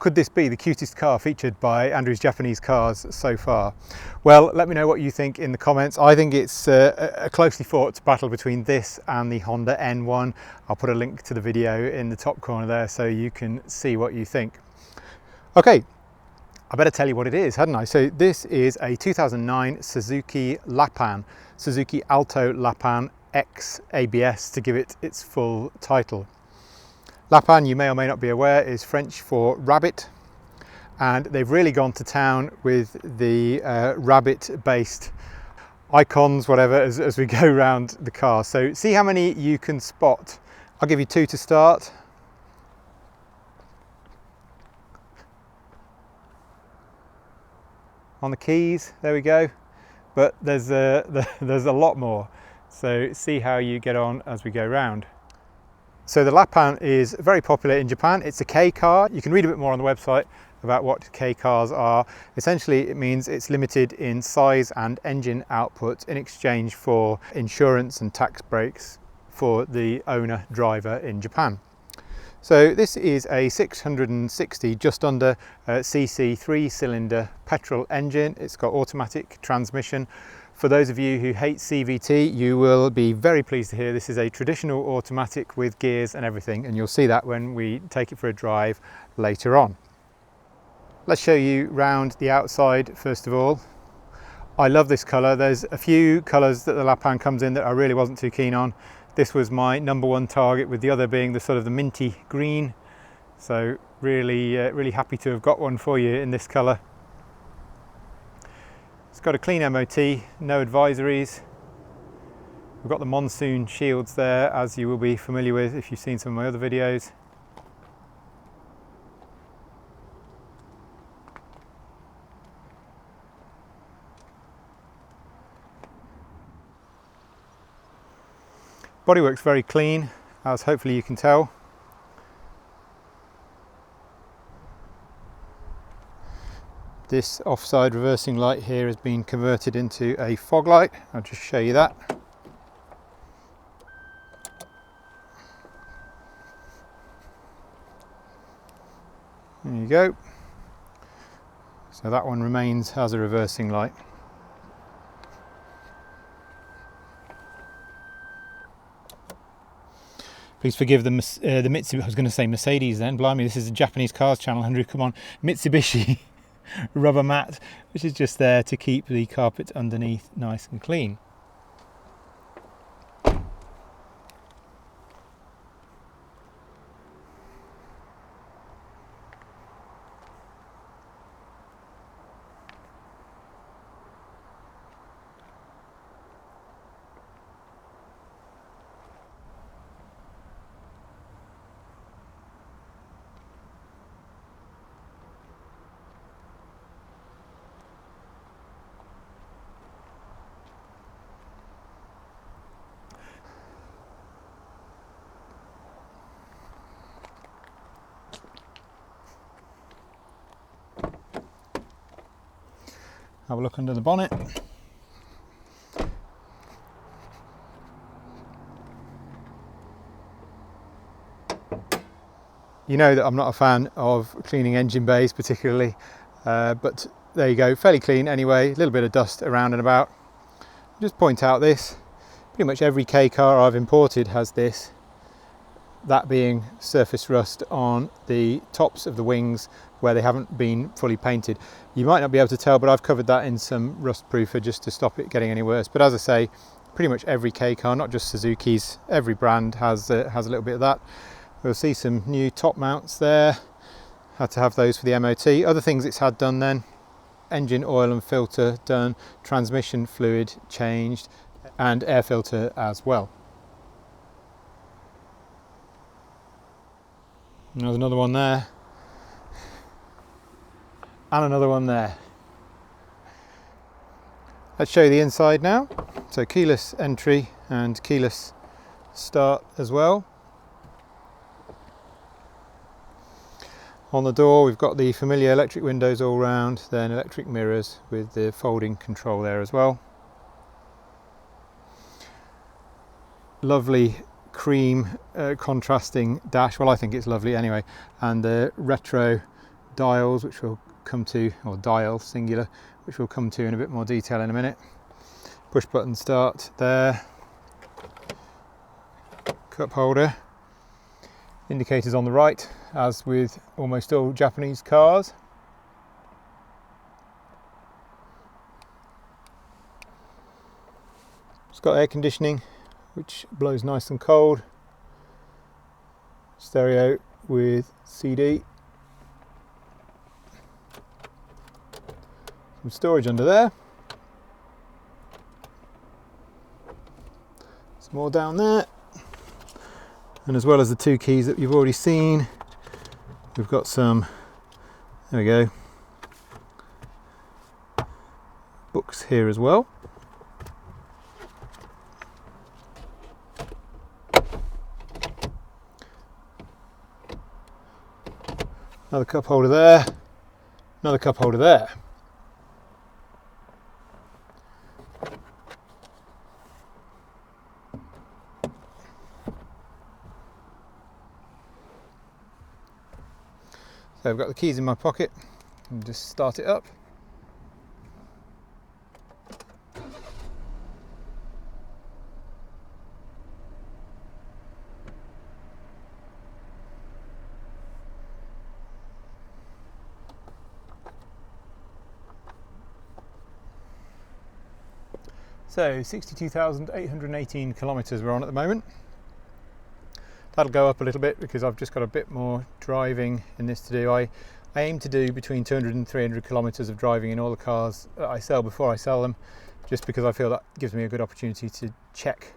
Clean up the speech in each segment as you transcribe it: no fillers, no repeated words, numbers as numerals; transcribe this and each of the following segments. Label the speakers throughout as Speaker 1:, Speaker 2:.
Speaker 1: Could this be the cutest car featured by Andrew's Japanese Cars so far? Well, let me know what you think in the comments. I think it's a closely fought battle between this and the Honda N1. I'll put a link to the video in the top corner there so you can see what you think. Okay, I better tell you what it is, hadn't I? So this is a 2009 Suzuki Lapin, Suzuki Alto Lapin X ABS to give it its full title. Lapin, you may or may not be aware, is French for rabbit, and they've really gone to town with the rabbit-based icons, whatever, as we go around the car. So see how many you can spot. I'll give you two to start. On the keys, there we go. But there's a lot more. So see how you get on as we go round. So the Lapin is very popular in Japan. It's a K car. You can read a bit more on the website about what K cars are. Essentially, it means it's limited in size and engine output in exchange for insurance and tax breaks for the owner driver in Japan. So this is a 660 just under cc 3-cylinder petrol engine. It's got automatic transmission. For those of you who hate CVT, you will be very pleased to hear this is a traditional automatic with gears and everything, and you'll see that when we take it for a drive later on. Let's show you round the outside first of all. I love this colour. There's a few colours that the Lapin comes in that I really wasn't too keen on. This was my #1 target, with the other being the sort of the minty green. So really happy to have got one for you in this colour. It's got a clean MOT, no advisories. We've got the monsoon shields there, as you will be familiar with if you've seen some of my other videos. Bodywork's very clean, as hopefully you can tell. This offside reversing light here has been converted into a fog light. I'll just show you that. There you go. So that one remains as a reversing light. Please forgive the Mitsubishi, I was going to say Mercedes then, blimey, this is a Japanese Cars channel, Andrew, come on. Mitsubishi rubber mat, which is just there to keep the carpet underneath nice and clean. Have a look under the bonnet. You know that I'm not a fan of cleaning engine bays particularly, but there you go, fairly clean anyway, a little bit of dust around and about. Just point out this, pretty much every K car I've imported has this, that being surface rust on the tops of the wings where they haven't been fully painted. You might not be able to tell, but I've covered that in some rust proofer just to stop it getting any worse. But as I say, pretty much every K car, not just Suzuki's, every brand has a little bit of that. We'll see some new top mounts there. Had to have those for the MOT. Other things it's had done then: engine oil and filter done, transmission fluid changed, and air filter as well. There's another one there, and another one there. Let's show you the inside now. So keyless entry and keyless start as well. On the door we've got the familiar electric windows all round, then electric mirrors with the folding control there as well. Lovely cream contrasting dash, well I think it's lovely anyway, and the retro dials, which we'll come to, or dial singular, which we'll come to in a bit more detail in a minute. Push button start there. Cup holder. Indicators on the right, as with almost all Japanese cars. It's got air conditioning, which blows nice and cold. Stereo with CD. Some storage under there. Some more down there. And as well as the two keys that you've already seen, we've got some, there we go, books here as well. Another cup holder there, another cup holder there. So I've got the keys in my pocket and just start it up. So 62,818 kilometres we're on at the moment. That'll go up a little bit because I've just got a bit more driving in this to do. I aim to do between 200 and 300 kilometres of driving in all the cars that I sell before I sell them, just because I feel that gives me a good opportunity to check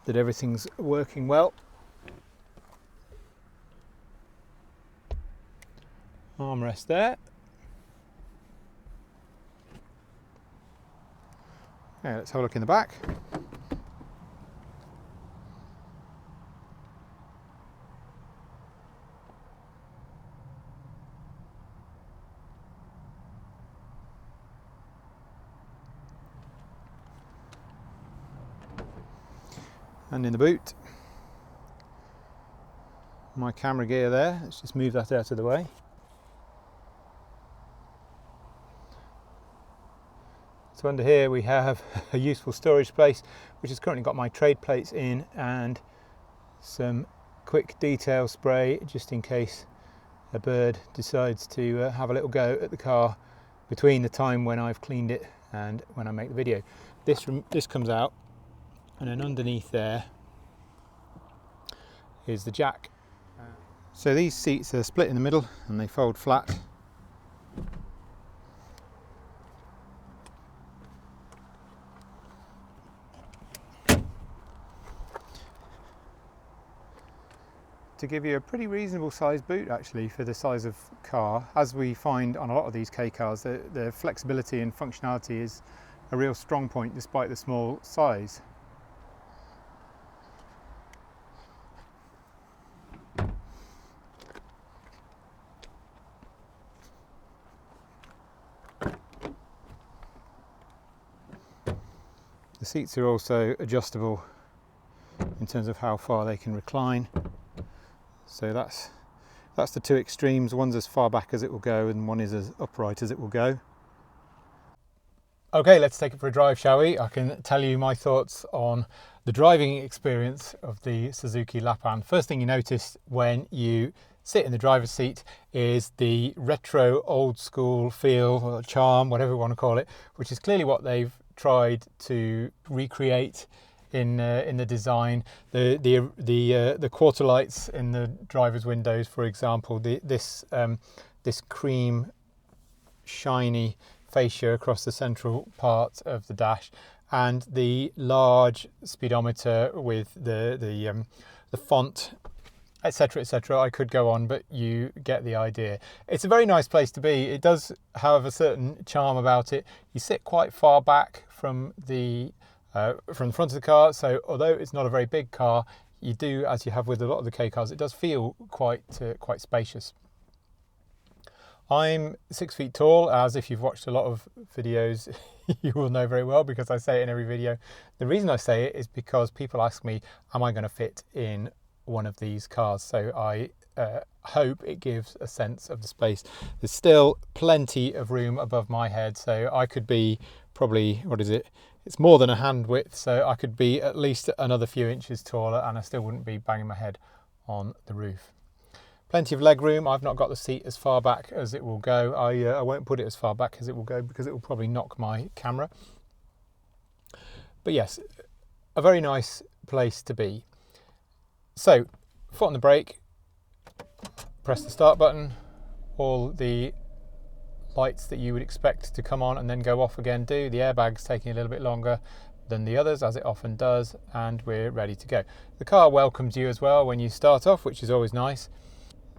Speaker 1: that everything's working well. Armrest there. Okay, let's have a look in the back. And in the boot, my camera gear there. Let's just move that out of the way. So under here we have a useful storage space, which has currently got my trade plates in and some quick detail spray, just in case a bird decides to have a little go at the car between the time when I've cleaned it and when I make the video. This comes out, and then underneath there is the jack. So these seats are split in the middle and they fold flat. To give you a pretty reasonable sized boot actually for the size of car. As we find on a lot of these K cars, the flexibility and functionality is a real strong point despite the small size. The seats are also adjustable in terms of how far they can recline. So that's the two extremes. One's as far back as it will go and one is as upright as it will go. Okay, let's take it for a drive, shall we? I can tell you my thoughts on the driving experience of the Suzuki Lapin. First thing you notice when you sit in the driver's seat is the retro old school feel or charm, whatever you want to call it, which is clearly what they've tried to recreate in the design. The quarter lights in the driver's windows, for example, this cream shiny fascia across the central part of the dash, and the large speedometer with the font, etc, etc. I could go on, but you get the idea. It's a very nice place to be. It does have a certain charm about it. You sit quite far back from the front of the car, so although it's not a very big car, you do, as you have with a lot of the K cars, it does feel quite spacious. I'm 6 feet tall, as if you've watched a lot of videos you will know very well, because I say it in every video. The reason I say it is because people ask me, am I going to fit in one of these cars? So I hope it gives a sense of the space. There's still plenty of room above my head, so I could be probably, what is it? It's more than a hand width, so I could be at least another few inches taller and I still wouldn't be banging my head on the roof. Plenty of leg room. I've not got the seat as far back as it will go. I won't put it as far back as it will go because it will probably knock my camera. But yes, a very nice place to be. So, foot on the brake, press the start button, all the lights that you would expect to come on and then go off again do. The airbag's taking a little bit longer than the others, as it often does, and we're ready to go. The car welcomes you as well when you start off, which is always nice.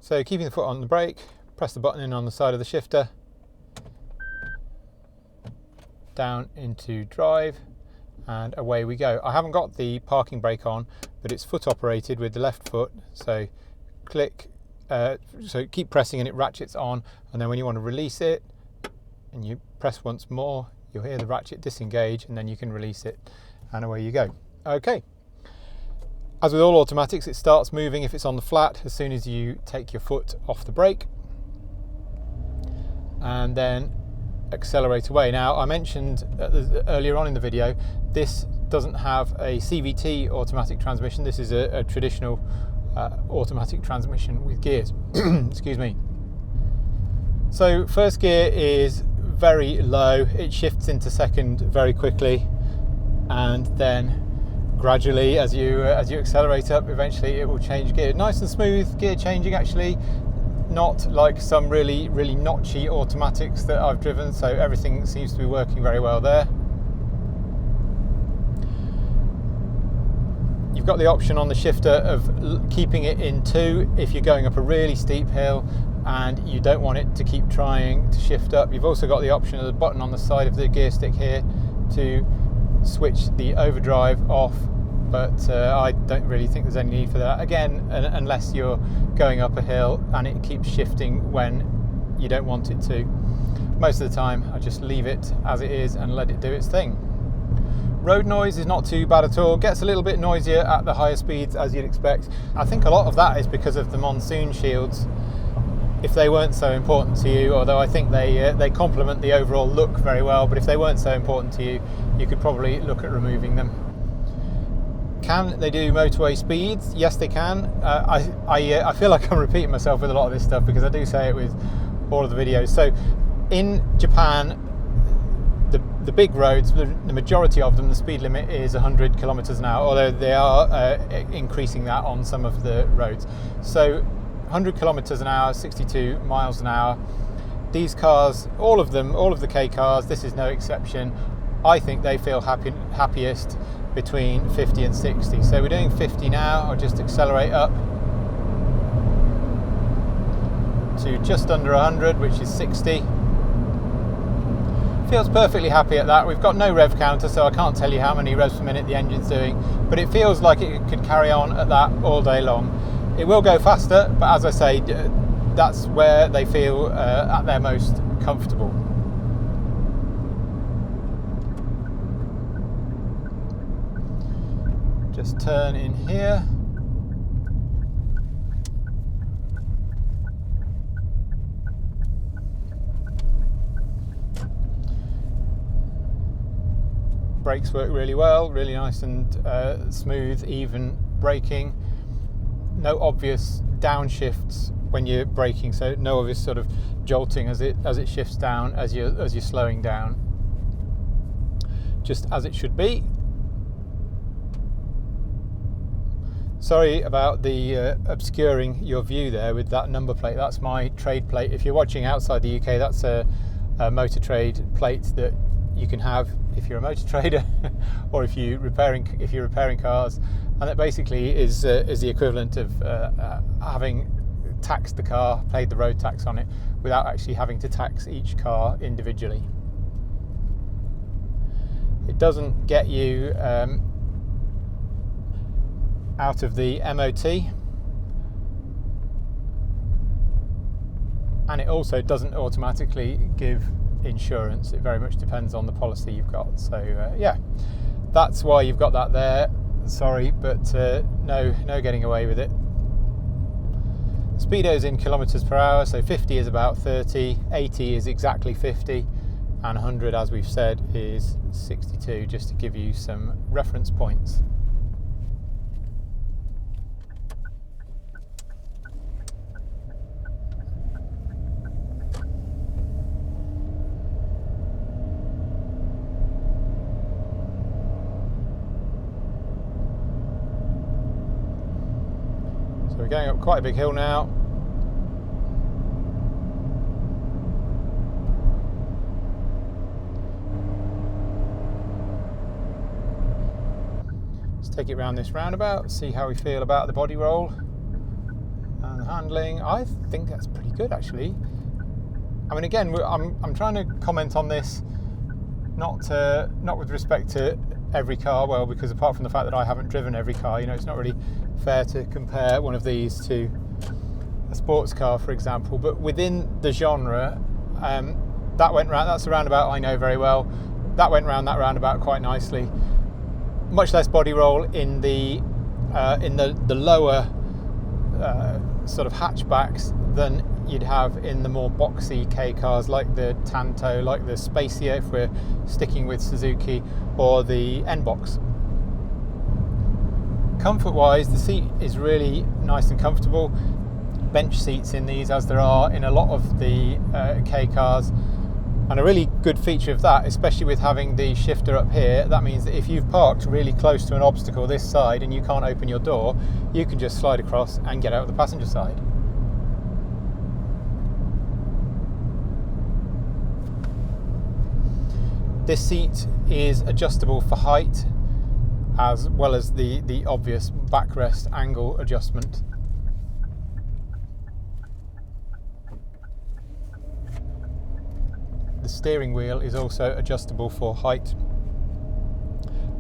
Speaker 1: So keeping the foot on the brake, press the button in on the side of the shifter, down into drive, and away we go. I haven't got the parking brake on, but it's foot operated with the left foot, so click, so keep pressing and it ratchets on, and then when you want to release it and you press once more, you'll hear the ratchet disengage and then you can release it and away you go. Okay. As with all automatics, it starts moving if it's on the flat as soon as you take your foot off the brake, and then accelerate away. Now, I mentioned earlier on in the video, this doesn't have a CVT automatic transmission. This is a traditional automatic transmission with gears. Excuse me. So first gear is very low. It shifts into second very quickly, and then gradually, as you accelerate up, eventually it will change gear. Nice and smooth gear changing, actually, not like some really notchy automatics that I've driven, so everything seems to be working very well there. You've got the option on the shifter of keeping it in 2 if you're going up a really steep hill and you don't want it to keep trying to shift up. You've also got the option of the button on the side of the gear stick here to switch the overdrive off, but I don't really think there's any need for that, again, unless you're going up a hill and it keeps shifting when you don't want it to. Most of the time I just leave it as it is and let it do its thing. Road noise is not too bad at all. Gets a little bit noisier at the higher speeds, as you'd expect. I think a lot of that is because of the monsoon shields. If they weren't so important to you, although I think they complement the overall look very well, but if they weren't so important to you, you could probably look at removing them. Can they do motorway speeds? Yes, they can. I feel like I'm repeating myself with a lot of this stuff because I do say it with all of the videos. So in Japan, the big roads, the majority of them, the speed limit is 100 kilometers an hour, although they are increasing that on some of the roads. So 100 kilometers an hour, 62 miles an hour. These cars, all of them, all of the K cars, this is no exception, I think they feel happiest between 50 and 60. So we're doing 50 now. I'll just accelerate up to just under 100, which is 60. Feels perfectly happy at that. We've got no rev counter, so I can't tell you how many revs per minute the engine's doing, but it feels like it could carry on at that all day long. It will go faster, but as I say, that's where they feel at their most comfortable. Just turn in here. Brakes work really well, really nice and smooth, even braking. No obvious downshifts when you're braking, so no obvious sort of jolting as it shifts down as you're slowing down. Just as it should be. Sorry about the obscuring your view there with that number plate. That's my trade plate. If you're watching outside the UK, that's a motor trade plate that you can have if you're a motor trader or if you're repairing cars, and that basically is the equivalent of having taxed the car, paid the road tax on it, without actually having to tax each car individually. It doesn't get you out of the MOT, and it also doesn't automatically give insurance. It very much depends on the policy you've got. So yeah, that's why you've got that there. Sorry, but no getting away with it. Speedo's in kilometers per hour, so 50 is about 30, 80 is exactly 50, and 100, as we've said, is 62, just to give you some reference points. So we're going up quite a big hill now. Let's take it around this roundabout, see how we feel about the body roll and the handling. I think that's pretty good, actually. I mean, again, I'm trying to comment on this not with respect to every car, well, because apart from the fact that I haven't driven every car, you know, it's not really fair to compare one of these to a sports car, for example. But within the genre, that went round. That's a roundabout I know very well. That went round that roundabout quite nicely. Much less body roll in the lower sort of hatchbacks than you'd have in the more boxy K cars like the Tanto, like the Spacia if we're sticking with Suzuki, or the N-Box. Comfort wise, the seat is really nice and comfortable. Bench seats in these, as there are in a lot of the K cars, and a really good feature of that, especially with having the shifter up here, that means that if you've parked really close to an obstacle this side and you can't open your door, you can just slide across and get out of the passenger side. This seat is adjustable for height, as well as the obvious backrest angle adjustment. The steering wheel is also adjustable for height,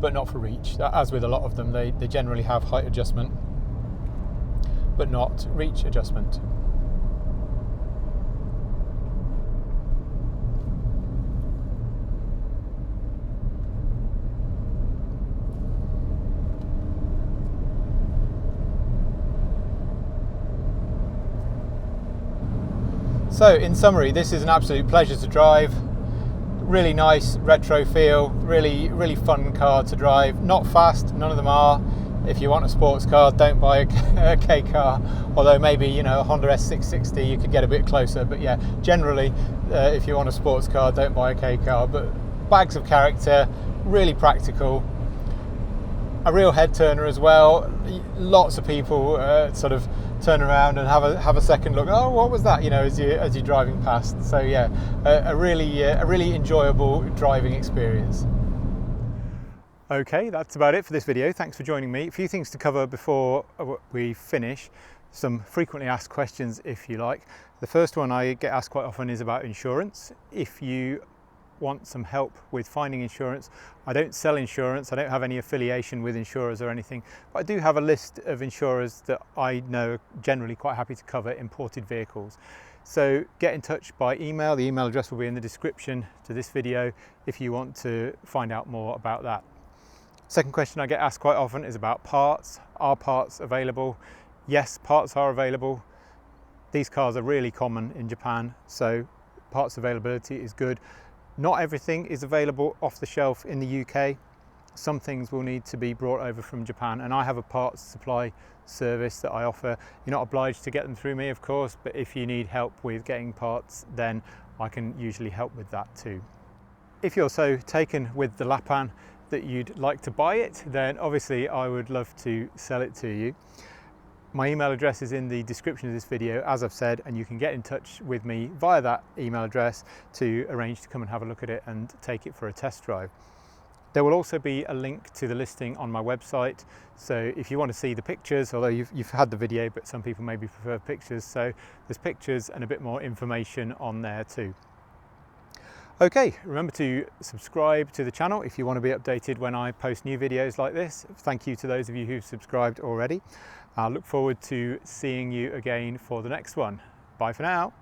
Speaker 1: but not for reach. As with a lot of them, they generally have height adjustment, but not reach adjustment. So in summary, this is an absolute pleasure to drive. Really nice retro feel, really fun car to drive. Not fast, none of them are. If you want a sports car, don't buy a K car, although maybe, you know, a Honda S660 you could get a bit closer, but yeah, generally if you want a sports car, don't buy a K car. But bags of character, really practical. A real head turner as well. Lots of people sort of turn around and have a second look. Oh, what was that? You know, as you're driving past. So yeah, a really enjoyable driving experience. Okay, that's about it for this video. Thanks for joining me. A few things to cover before we finish. Some frequently asked questions, if you like. The first one I get asked quite often is about insurance. If you want some help with finding insurance, I don't sell insurance, I don't have any affiliation with insurers or anything, but I do have a list of insurers that I know are generally quite happy to cover imported vehicles. So get in touch by email. The email address will be in the description to this video if you want to find out more about that. Second question I get asked quite often is about parts. Are parts available? Yes, parts are available. These cars are really common in Japan, so parts availability is good. Not everything is available off the shelf in the UK. Some things will need to be brought over from Japan, and I have a parts supply service that I offer. You're not obliged to get them through me, of course, but if you need help with getting parts, then I can usually help with that too. If you're so taken with the Lapin that you'd like to buy it, then obviously I would love to sell it to you. My email address is in the description of this video, as I've said, and you can get in touch with me via that email address to arrange to come and have a look at it and take it for a test drive. There will also be a link to the listing on my website, so if you want to see the pictures, although you've had the video, but some people maybe prefer pictures, so there's pictures and a bit more information on there too. Okay, remember to subscribe to the channel if you want to be updated when I post new videos like this. Thank you to those of you who've subscribed already. I look forward to seeing you again for the next one. Bye for now.